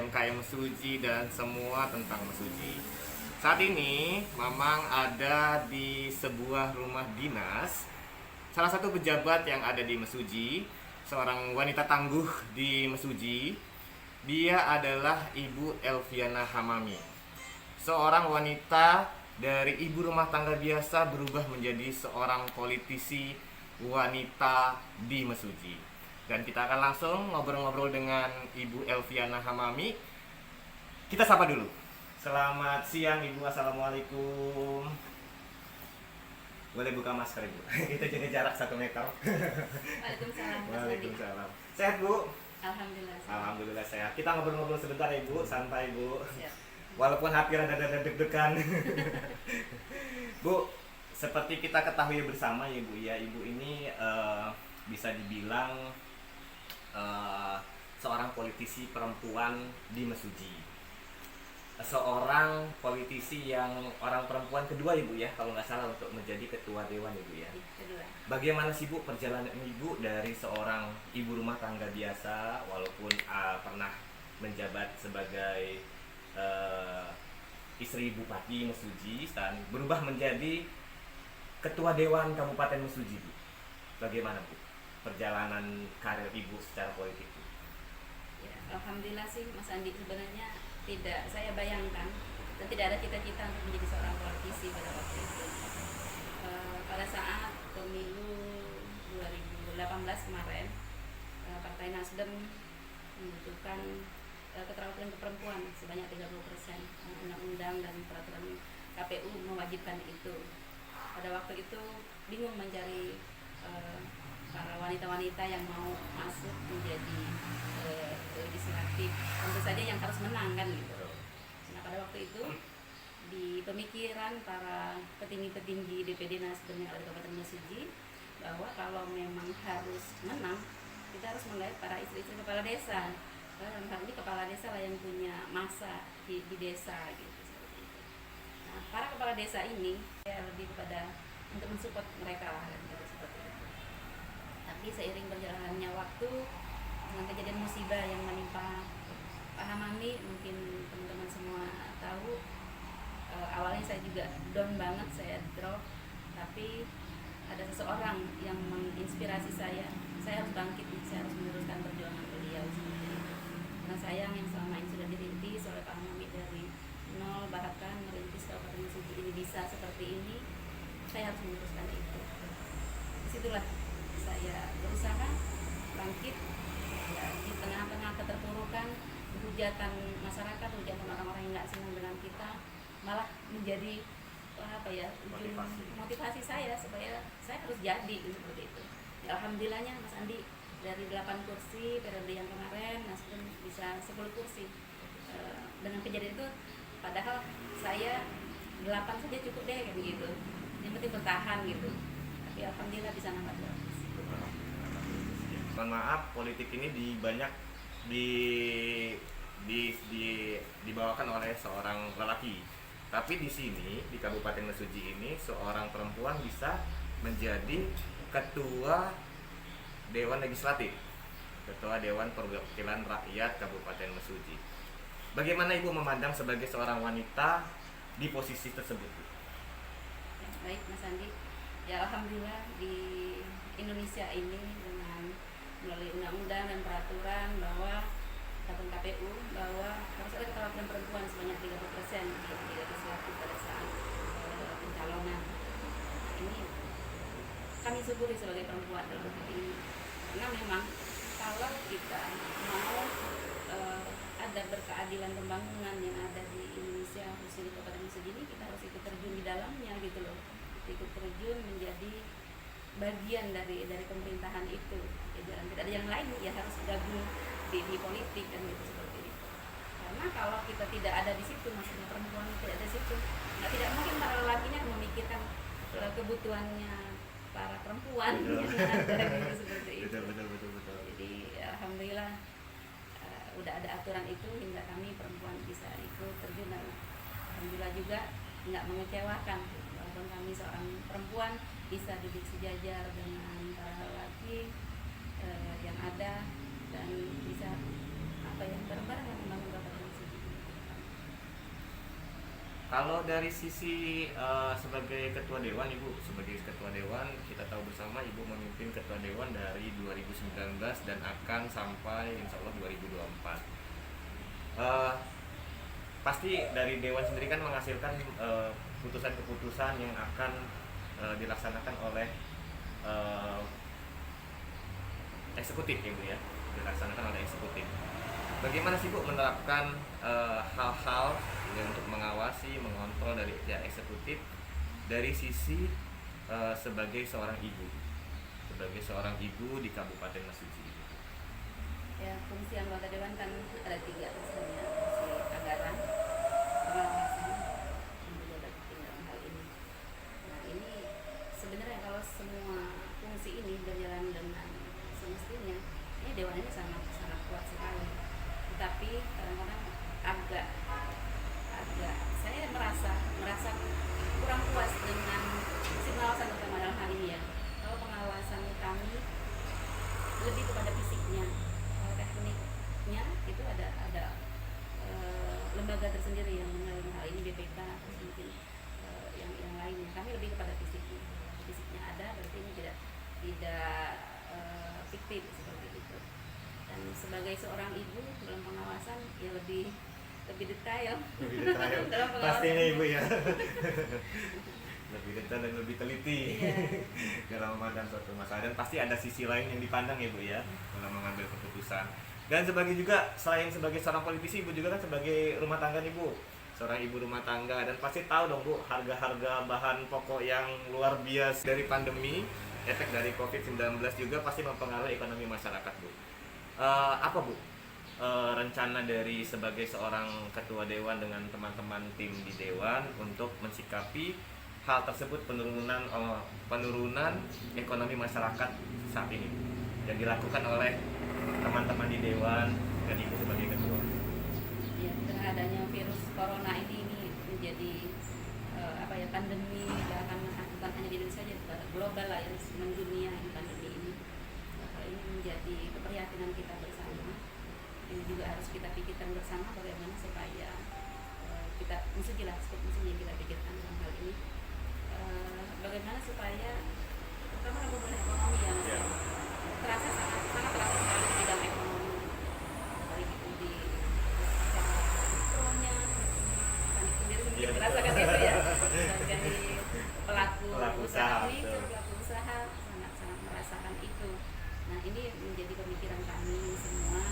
UMKM Mesuji dan semua tentang Mesuji. Saat ini Mamang ada di sebuah rumah dinas salah satu pejabat yang ada di Mesuji, seorang wanita tangguh di Mesuji. Dia adalah Ibu Elviana Hamami, seorang wanita dari ibu rumah tangga biasa berubah menjadi seorang politisi wanita di Mesuji. Dan kita akan langsung ngobrol-ngobrol dengan Ibu Elviana Hamami. Kita sapa dulu. Selamat siang Ibu, Assalamualaikum. Boleh buka masker Ibu? Kita jaga jarak 1 meter. Waalaikumsalam. Waalaikumsalam. Sehat Bu? Alhamdulillah. Alhamdulillah sehat. Kita ngobrol-ngobrol sebentar ya Ibu, santai Bu. Siap. Walaupun hati rada deg-degan. Bu, seperti kita ketahui bersama ya Bu ya, Ibu ini bisa dibilang seorang politisi perempuan di Mesuji. Seorang politisi yang orang perempuan kedua Ibu ya, kalau nggak salah untuk menjadi ketua dewan Ibu ya. Kedua. Bagaimana sih Bu perjalanan Ibu dari seorang ibu rumah tangga biasa, walaupun pernah menjabat sebagai istri Bupati Mesuji dan berubah menjadi ketua dewan Kabupaten Mesuji Bu. Bagaimana Bu perjalanan karir Ibu secara politik Bu? Ya, alhamdulillah sih Mas Andi, sebenarnya tidak saya bayangkan dan tidak ada cita-cita untuk menjadi seorang politisi pada waktu itu. Pada saat pemilu 2018 kemarin, Partai Nasdem membutuhkan keterwakilan perempuan sebanyak 30%. Undang-undang dan peraturan KPU mewajibkan itu. Pada waktu itu bingung mencari para wanita-wanita yang mau masuk menjadi legislatif, tentu saja yang harus menang kan gitu. Nah pada waktu itu di pemikiran para petinggi-petinggi DPD Nasdem yang ada di Kabupaten Mesuji bahwa kalau memang harus menang, kita harus menggait para istri-istri kepala desa. Dalam hal ini kepala desa lah yang punya masa di desa gitu, seperti itu. Nah para kepala desa ini ya lebih kepada untuk mensupport mereka lah gitu, seperti itu. Tapi seiring berjalannya waktu dengan kejadian musibah yang menimpa Pak Hamami, mungkin teman-teman semua tahu, awalnya saya juga down banget, saya drop, tapi ada seseorang yang menginspirasi saya harus bangkit, saya harus meneruskan perjuangan beliau seperti itu. Karena sayang yang selama ini sudah dirintis oleh Pak Hamami dari nol, bahkan merintis Kabupaten Mesuji ini bisa seperti ini, saya harus meneruskan itu. Disitulah saya berusaha bangkit ya, di tengah-tengah keterpurukan, hujatan masyarakat, hujatan orang-orang yang nggak senang dengan kita, malah menjadi motivasi saya supaya saya harus jadi seperti itu. Ya, alhamdulillahnya Mas Andi, dari 8 kursi periode yang kemarin Nasdem bisa 10 kursi. Dengan kejadian itu, padahal saya 8 saja cukup deh kayak begitu. Yang penting bertahan gitu. Tapi alhamdulillah bisa nambah 2 kursi. Mohon maaf, politik ini dibawakan oleh seorang lelaki. Tapi di sini di Kabupaten Mesuji ini seorang perempuan bisa menjadi ketua Dewan Legislatif, ketua Dewan Perwakilan Rakyat Kabupaten Mesuji. Bagaimana Ibu memandang sebagai seorang wanita di posisi tersebut? Ya, baik Mas Andi. Ya alhamdulillah di Indonesia ini dengan melalui undang-undang dan peraturan bahwa ataupun KPU bahwa harus ada keterwakilan perempuan sebanyak 30% di legislatif pada saat pencalonan. Ini kami syukuri sebagai perempuan dalam hal ini, karena memang kalau kita mau ada berkeadilan pembangunan yang ada di Indonesia, khususnya di Kabupaten Mesuji ini, kita harus ikut terjun di dalamnya gitu loh, ikut terjun menjadi bagian dari pemerintahan itu. Ya, tidak ada yang lain, ya harus gabung di politik dan gitu seperti itu. Karena kalau kita tidak ada di situ, maksudnya perempuan tidak ada di situ, tidak mungkin para lelakinya memikirkan kebutuhannya para perempuan yang ada gitu, seperti itu. Betul. Jadi alhamdulillah udah ada aturan itu hingga kami perempuan bisa ikut terjun, dan alhamdulillah juga nggak mengecewakan walaupun kami seorang perempuan bisa duduk sejajar dengan para lelaki yang ada dan bisa bareng-bareng membangun Kabupaten Kalau dari sisi sebagai ketua dewan, Ibu sebagai ketua dewan, kita tahu bersama Ibu memimpin ketua dewan dari 2019 dan akan sampai insya Allah 2024. Pasti dari dewan sendiri kan menghasilkan keputusan-keputusan yang akan dilaksanakan oleh eksekutif, Ibu ya, dilaksanakan oleh eksekutif. Bagaimana sih Bu menerapkan hal-hal untuk mengawasi, mengontrol dari pihak eksekutif dari sisi sebagai seorang ibu di Kabupaten Mesuji? Ya, fungsi anggota dewan kan ada 3 misalnya, fungsi anggaran, pengawasan, dan juga bertindak dalam hal ini. Nah ini sebenarnya kalau semua fungsi ini berjalan dengan semestinya, ini dewan ini sangat sangat kuat sekali. Tetapi kadang-kadang agak saya merasa kurang puas dengan fungsi pengawasan, terutama dalam hal ini ya. Kalau pengawasan kami lebih kepada fisiknya, tekniknya itu ada lembaga tersendiri yang mengenai hal ini, BPK atau mungkin yang lainnya. Kami lebih kepada fisiknya ada, berarti ini tidak fiktif seperti itu. Dan sebagai seorang ibu dalam pengawasan ya lebih detail dalam pengawasan. Pastinya Ibu ya. Lebih detail dan lebih teliti dalam memandang suatu masalah, dan pasti ada sisi lain yang dipandang Ibu ya dalam mengambil keputusan. Dan sebagai juga, selain sebagai seorang politisi, Ibu juga kan sebagai rumah tangga Ibu, seorang ibu rumah tangga, dan pasti tahu dong Bu harga-harga bahan pokok yang luar biasa dari pandemi, efek dari COVID-19 juga pasti mempengaruhi ekonomi masyarakat Bu. Apa Bu rencana dari sebagai seorang ketua dewan dengan teman-teman tim di dewan untuk mensikapi hal tersebut, penurunan ekonomi masyarakat saat ini yang dilakukan oleh teman-teman di dewan dan Ibu sebagai ketua? Ya, dengan adanya virus corona ini menjadi pandemi, bahkan bukan hanya di Indonesia saja, global lah ya, mendunia ini pandemi ini. Ini menjadi keprihatinan kita bersama. Ini juga harus kita pikirkan bersama bagaimana supaya kita mesti yang kita pikirkan dalam hal ini. Bagaimana supaya terutama dalam pemulihan ekonomi ya Mas, terasa sangat terasa sekali di bidang ekonomi, baik itu di mikronya, kami sendiri mungkin merasakan itu ya, dari pelaku usaha mikro, pelaku usaha sangat merasakan itu. Nah ini menjadi pemikiran kami semua.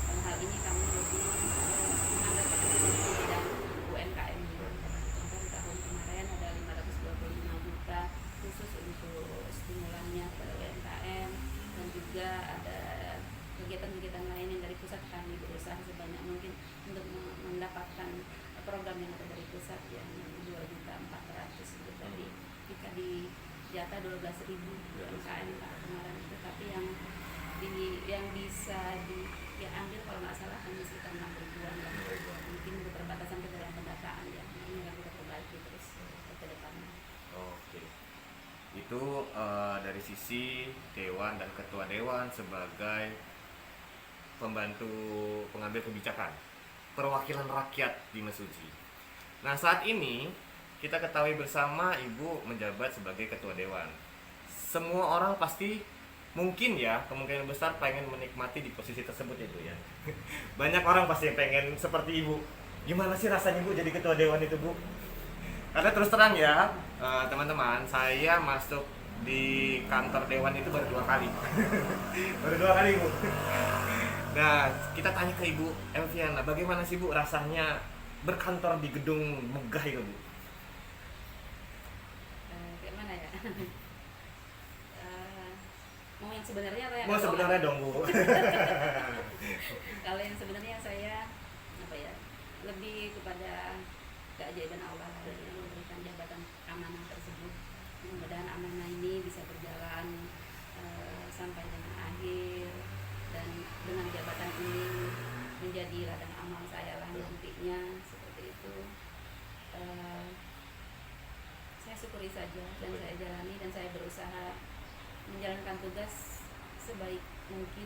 Dalam hal ini kami lebih menganggarkan di bidang UMKM. Contoh di tahun kemarin ada 525 juta khusus untuk stimulannya kepada UMKM, dan juga ada kegiatan-kegiatan lain yang dari pusat kami berusaha sebanyak mungkin untuk mendapatkan program yang ada dari pusat yang 2.400.000 itu tadi kita di jatah 12.000 UMKM kemarin, tetapi yang bisa diambil kalau nggak salah hanya sekitar 6.000-an lah. Mungkin keterbatasan kita dalam pendataan ya, ini akan kita perbaiki terus ke depannya. Oke, itu dari sisi dewan dan ketua dewan sebagai pembantu pengambil kebijakan, perwakilan rakyat di Mesuji. Nah saat ini kita ketahui bersama Ibu menjabat sebagai ketua dewan. Semua orang pasti mungkin ya, kemungkinan besar pengen menikmati di posisi tersebut Ibu ya. Banyak orang pasti pengen seperti Ibu. Gimana sih rasanya Bu jadi ketua dewan itu Bu? Karena terus terang ya teman-teman, saya masuk di kantor dewan itu baru 2 kali. Baru 2 kali Bu. Nah kita tanya ke Ibu Elviana, bagaimana sih Bu rasanya berkantor di gedung megah itu Bu? Kayak mana ya? Mau yang sebenarnya atau yang mau sebenarnya dong Bu? Kalau yang sebenarnya saya lebih kepada keajaiban Allah yang memberikan jabatan amanah tersebut. Mudah-mudahan amanah ini bisa berjalan sampai dengan akhir, dan dengan jabatan ini menjadi ladang amal saya lah nantinya, seperti itu. Saya syukuri saja dan saya jalani, dan saya berusaha menjalankan tugas sebaik mungkin.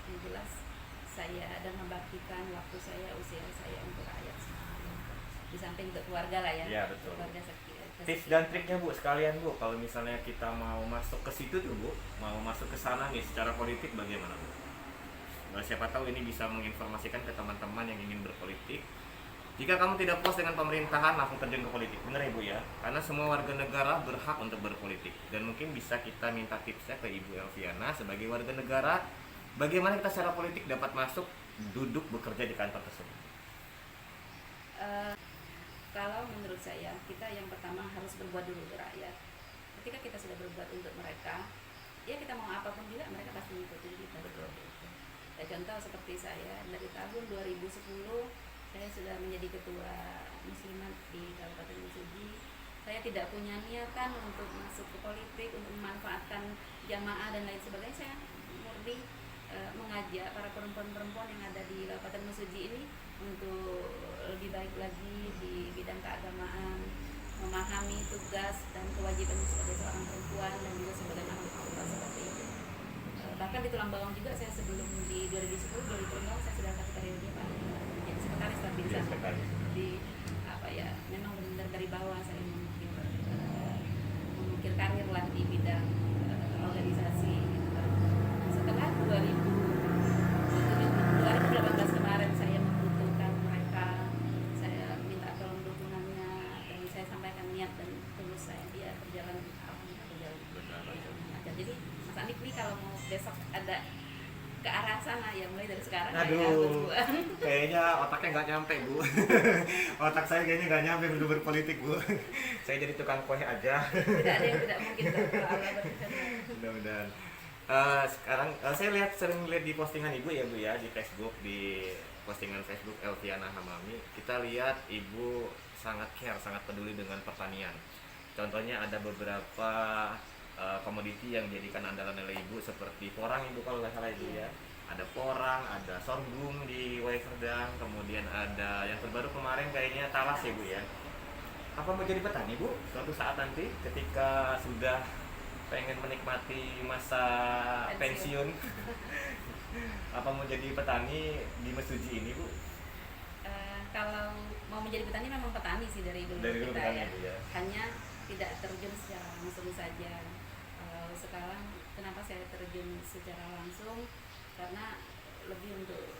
Yang jelas saya dan membaktikan waktu saya, usia saya untuk rakyat semua. Di samping penting untuk keluarga lah ya. Iya, betul. Keluarga Tips dan triknya Bu sekalian Bu, kalau misalnya kita mau masuk ke situ tuh Bu, mau masuk ke sana nih secara politik bagaimana Bu? Nah, siapa tahu ini bisa menginformasikan ke teman-teman yang ingin berpolitik. Jika kamu tidak puas dengan pemerintahan, langsung terjun ke politik. Benar ya Bu ya? Karena semua warga negara berhak untuk berpolitik. Dan mungkin bisa kita minta tipsnya ke Ibu Elviana sebagai warga negara, bagaimana kita secara politik dapat masuk, duduk, bekerja di kantor tersebut. Kalau menurut saya, kita yang pertama harus berbuat dulu untuk rakyat. Ketika kita sudah berbuat untuk mereka, ya kita mau apapun juga mereka pasti mengikuti kita. Ya, contoh seperti saya dari tahun 2010 saya sudah menjadi ketua muslimat di Kabupaten Mesuji. Saya tidak punya niatan untuk masuk ke politik, untuk memanfaatkan jamaah dan lain sebagainya. Saya murni mengajak para perempuan-perempuan yang ada di Kabupaten Mesuji ini untuk lebih baik lagi di bidang keagamaan, memahami tugas dan kewajiban sebagai seorang perempuan dan juga sebagai anak Allah seperti itu. Bahkan di Tulang Bawang juga saya sebelum di 2010-2011 saya sudah satu periode Pak menjadi sekretaris lah di sana. Di apa ya, memang benar dari bawah saya mengukir karir lah di bidang organisasi gitu kan. Nah, setelah 2018 kemarin saya membutuhkan mereka, saya minta tolong dukungannya dan saya sampaikan niat dan tulus saya, dia berjalan lancar. Jadi Mas Andik nih kalau mau besok ada ke arah sana ya mulai dari sekarang. Aduh, kayaknya otaknya nggak nyampe Bu. Otak saya kayaknya nggak nyampe untuk berpolitik Bu. Saya jadi tukang kue aja. Tidak ada yang tidak mungkin kalau Allah berkehendak. Mudah-mudahan. Sekarang saya sering lihat di postingan Ibu ya Bu ya, di Facebook, di postingan Facebook Elviana Hamami, kita lihat Ibu sangat care, sangat peduli dengan pertanian. Contohnya ada beberapa komoditi yang dijadikan andalan oleh Ibu seperti porang Ibu kalau nggak salah Ibu ya. Ada porang, ada sorghum di Waiserdang, kemudian ada yang terbaru kemarin kayaknya talas ya Bu ya. Apa mau jadi petani Bu suatu saat nanti ketika sudah pengen menikmati masa pensiun? Apa mau jadi petani di Mesuji ini Bu? Kalau mau menjadi petani memang petani sih dari dulu kita petani, ya. ya. Hanya tidak terjun secara langsung saja. Sekarang kenapa saya terjun secara langsung? Karena lebih untuk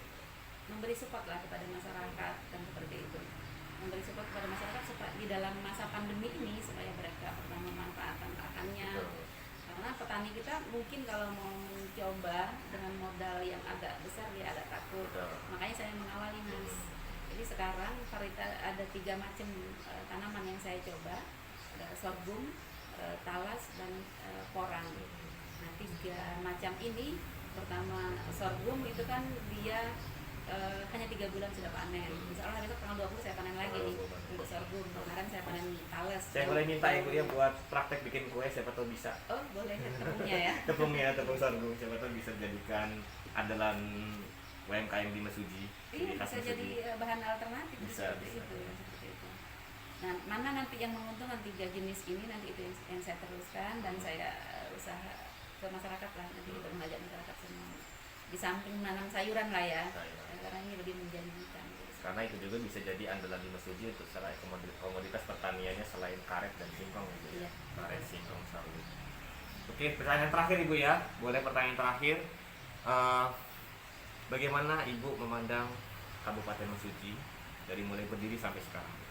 memberi support lah kepada masyarakat dan seperti itu. Memberi support kepada masyarakat supaya di dalam masa pandemi ini supaya mereka pernah memanfaatkan lahannya. Karena petani kita mungkin kalau mau mencoba dengan modal yang agak besar dia agak takut. Makanya saya mengawali Mas. Jadi sekarang ada 3 macam tanaman yang saya coba. Ada sorghum, talas dan porang. Nah 3 macam ini, pertama sorghum itu kan dia hanya 3 bulan sudah panen. Insya Allah besok tanggal 20 saya panen lagi nih untuk sorghum. Kemarin saya panen talas. Saya boleh minta Ibu ya buat praktek bikin kue, siapa tahu bisa. Oh boleh, tepungnya ya. Tepung sorghum, siapa tahu bisa jadikan andalan UMKM di Mesuji. Iya, bisa jadi bahan alternatif seperti itu. Nah, mana nanti yang menguntungkan 3 jenis ini nanti itu yang saya teruskan dan saya usaha ke masyarakat lah nanti untuk mengajak masyarakat semua. Di samping menanam sayuran lah ya, karena ini lebih menjanjikan. Karena itu juga bisa jadi andalan di Mesuji untuk selain komoditas pertaniannya selain karet dan singkong Ibu ya. Karet, singkong, sawit. Oke, pertanyaan terakhir Ibu ya. Boleh pertanyaan terakhir. Bagaimana Ibu memandang Kabupaten Mesuji dari mulai berdiri sampai sekarang?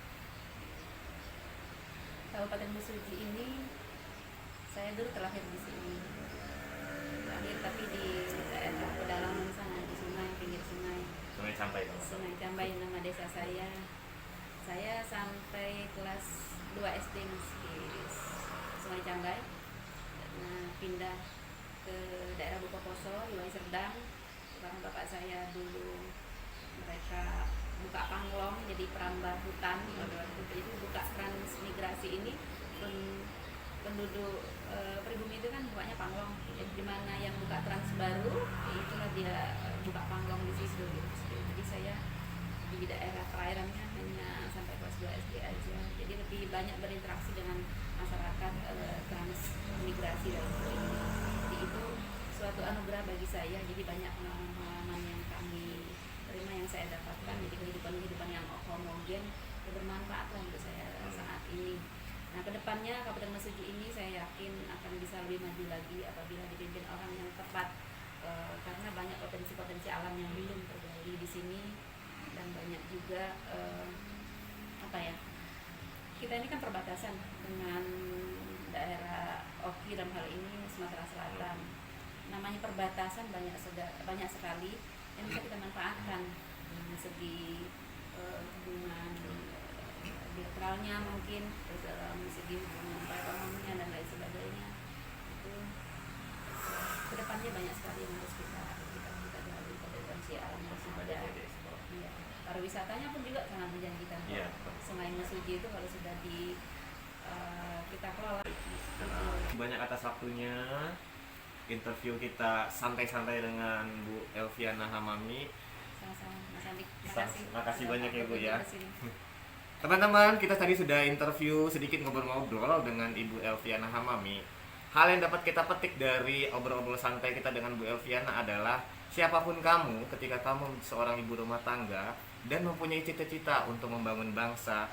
Kabupaten Mesuji ini saya dulu terlahir di sini. Lahir tapi di daerah pedalaman sana di sungai, pinggir sungai. Sungai Campai Pak. Sungai Campai nama desa saya. Saya sampai kelas 2 SD Mas di Sungai Campai. Nah, pindah ke daerah Bukoposo, di Waiserdang. Karena bapak saya dulu mereka buka panglong jadi perambah hutan pada waktu itu, jadi buka transmigrasi ini penduduk pribumi itu kan bukanya panglong, jadi dimana yang buka trans baru itulah dia buka panglong di situ gitu. Jadi saya di daerah perairannya hanya sampai kelas 2 SD aja, jadi lebih banyak berinteraksi dengan masyarakat transmigrasi dalam hal ini. Jadi itu suatu anugerah bagi saya, jadi banyak pengalaman yang kami terima yang saya dapatkan, jadi kehidupan yang homogen bermanfaat lah kedepannya Kabupaten Mesuji ini saya yakin akan bisa lebih maju lagi apabila dipimpin orang yang tepat. Karena banyak potensi-potensi alam yang belum tergali di sini, dan banyak juga apa ya, kita ini kan perbatasan dengan daerah Oki, dalam hal ini Sumatera Selatan. Namanya perbatasan banyak sekali yang bisa kita manfaatkan dari segi hubungan bilateralnya, mungkin terus dalam segi hubungan perekonomian dan lain sebagainya. Itu kedepannya banyak sekali yang harus kita gali, potensi alam yang masih ada. Ya. Pariwisatanya pun juga sangat menjanjikan. Iya. Sungai Mesuji itu kalau sudah kita kelola. Banyak atas waktunya. Interview kita santai-santai dengan Bu Elviana Hamami. Sama-sama Mas Andi. Makasih banyak ya Bu ya. Terima kasih. Teman-teman, kita tadi sudah interview sedikit ngobrol-ngobrol dengan Ibu Elviana Hamami. Hal yang dapat kita petik dari obrol-obrol santai kita dengan Bu Elviana adalah siapapun kamu, ketika kamu seorang ibu rumah tangga dan mempunyai cita-cita untuk membangun bangsa,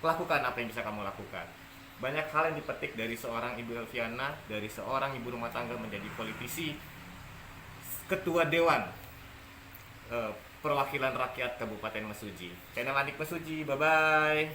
lakukan apa yang bisa kamu lakukan. Banyak hal yang dipetik dari seorang Ibu Elviana, dari seorang ibu rumah tangga menjadi politisi, ketua dewan perwakilan rakyat Kabupaten Mesuji. Channel Adik Mesuji, bye-bye.